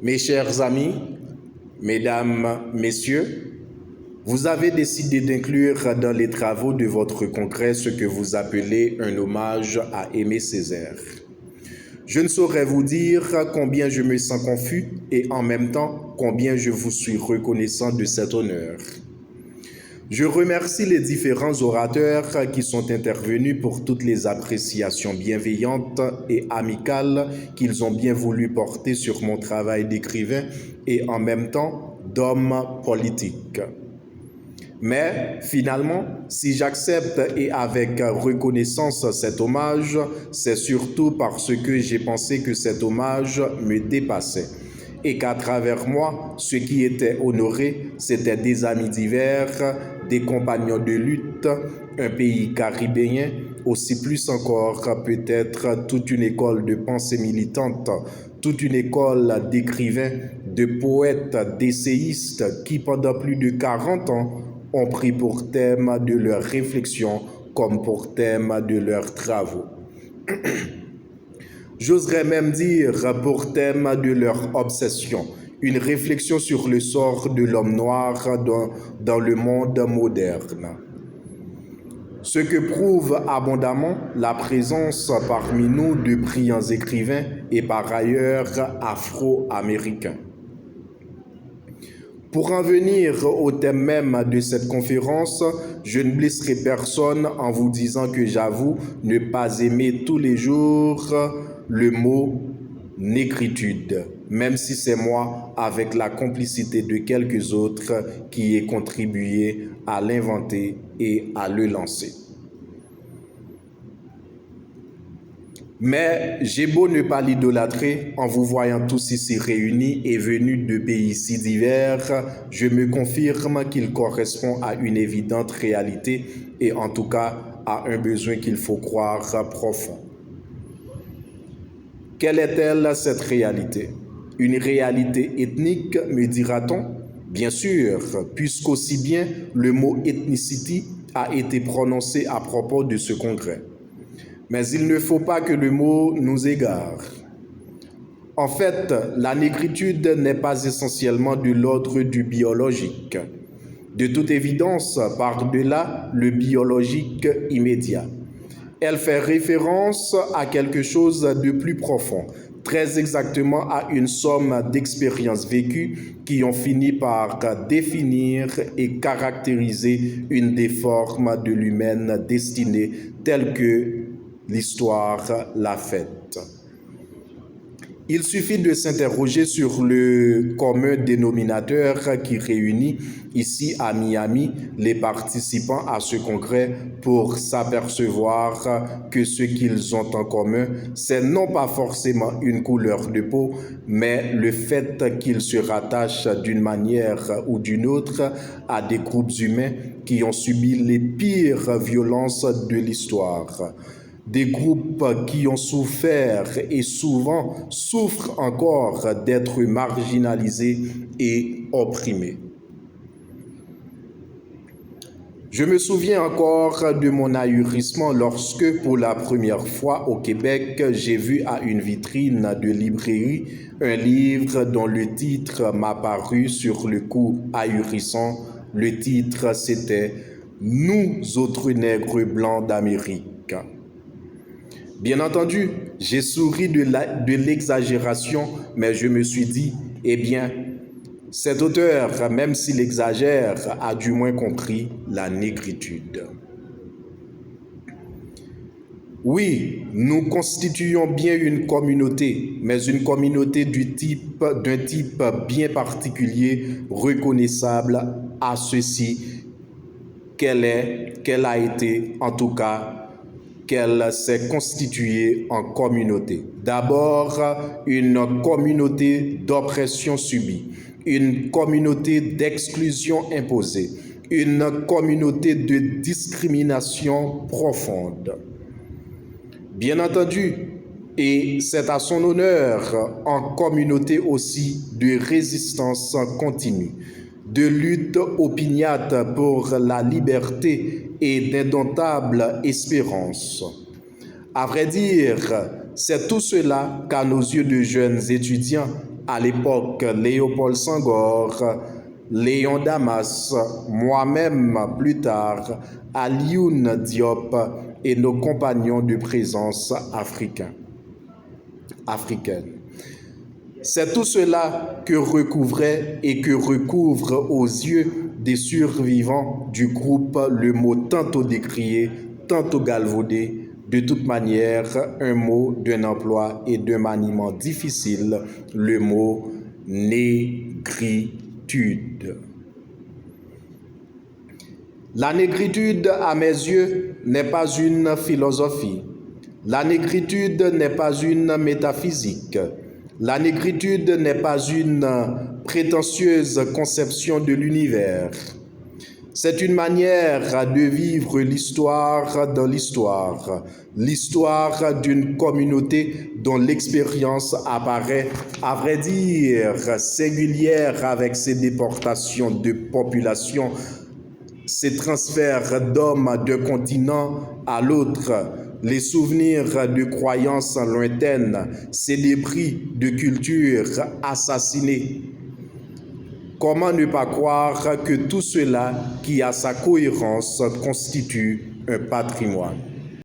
Mes chers amis, mesdames, messieurs, vous avez décidé d'inclure dans les travaux de votre congrès ce que vous appelez un hommage à Aimé Césaire. Je ne saurais vous dire combien je me sens confus et en même temps combien je vous suis reconnaissant de cet honneur. Je remercie les différents orateurs qui sont intervenus pour toutes les appréciations bienveillantes et amicales qu'ils ont bien voulu porter sur mon travail d'écrivain et en même temps d'homme politique. Mais finalement, si j'accepte et avec reconnaissance cet hommage, c'est surtout parce que j'ai pensé que cet hommage me dépassait et qu'à travers moi, ce qui était honoré, c'était des amis divers, des compagnons de lutte, un pays caribéen, aussi plus encore peut-être toute une école de pensée militante, toute une école d'écrivains, de poètes, d'essayistes qui pendant plus de 40 ans ont pris pour thème de leurs réflexions comme pour thème de leurs travaux. J'oserais même dire pour thème de leur obsession, une réflexion sur le sort de l'homme noir dans le monde moderne. Ce que prouve abondamment la présence parmi nous de brillants écrivains et par ailleurs afro-américains. Pour en venir au thème même de cette conférence, je ne blesserai personne en vous disant que j'avoue ne pas aimer tous les jours le mot « négritude », même si c'est moi, avec la complicité de quelques autres, qui ai contribué à l'inventer et à le lancer. Mais j'ai beau ne pas l'idolâtrer, en vous voyant tous ici réunis et venus de pays si divers, je me confirme qu'il correspond à une évidente réalité et en tout cas à un besoin qu'il faut croire profond. Quelle est-elle cette réalité? Une réalité ethnique, me dira-t-on? Bien sûr, puisqu'aussi bien le mot « ethnicity » a été prononcé à propos de ce congrès. Mais il ne faut pas que le mot nous égare. En fait, la négritude n'est pas essentiellement de l'ordre du biologique. De toute évidence, par-delà le biologique immédiat. Elle fait référence à quelque chose de plus profond, très exactement à une somme d'expériences vécues qui ont fini par définir et caractériser une des formes de l'humaine destinée telle que l'histoire l'a faite. Il suffit de s'interroger sur le commun dénominateur qui réunit ici à Miami les participants à ce congrès pour s'apercevoir que ce qu'ils ont en commun, c'est non pas forcément une couleur de peau, mais le fait qu'ils se rattachent d'une manière ou d'une autre à des groupes humains qui ont subi les pires violences de l'histoire. Des groupes qui ont souffert et souvent souffrent encore d'être marginalisés et opprimés. Je me souviens encore de mon ahurissement lorsque, pour la première fois au Québec, j'ai vu à une vitrine de librairie un livre dont le titre m'a paru sur le coup ahurissant. Le titre, c'était « Nous autres nègres blancs d'Amérique ». Bien entendu, j'ai souri de l'exagération, mais je me suis dit, eh bien, cet auteur, même s'il exagère, a du moins compris la négritude. Oui, nous constituons bien une communauté, mais une communauté d'un type bien particulier, reconnaissable à ceci qu'elle a été, en tout cas, qu'elle s'est constituée en communauté. D'abord, une communauté d'oppression subie, une communauté d'exclusion imposée, une communauté de discrimination profonde. Bien entendu, et c'est à son honneur, en communauté aussi de résistance continue, de lutte opiniâtre pour la liberté et d'indomptable espérance. À vrai dire, c'est tout cela qu'à nos yeux de jeunes étudiants à l'époque Léopold Senghor, Léon Damas, moi-même plus tard, Alioune Diop et nos compagnons de présence africaine. C'est tout cela que recouvrait et que recouvre aux yeux des survivants du groupe le mot tantôt décrié, tantôt galvaudé, de toute manière un mot d'un emploi et d'un maniement difficile, le mot négritude. La négritude, à mes yeux, n'est pas une philosophie. La négritude n'est pas une métaphysique. La négritude n'est pas une prétentieuse conception de l'univers. C'est une manière de vivre l'histoire dans l'histoire, l'histoire d'une communauté dont l'expérience apparaît, à vrai dire, singulière avec ses déportations de population, ces transferts d'hommes d'un continent à l'autre, les souvenirs de croyances lointaines, ces débris de cultures assassinées. Comment ne pas croire que tout cela qui a sa cohérence constitue un patrimoine?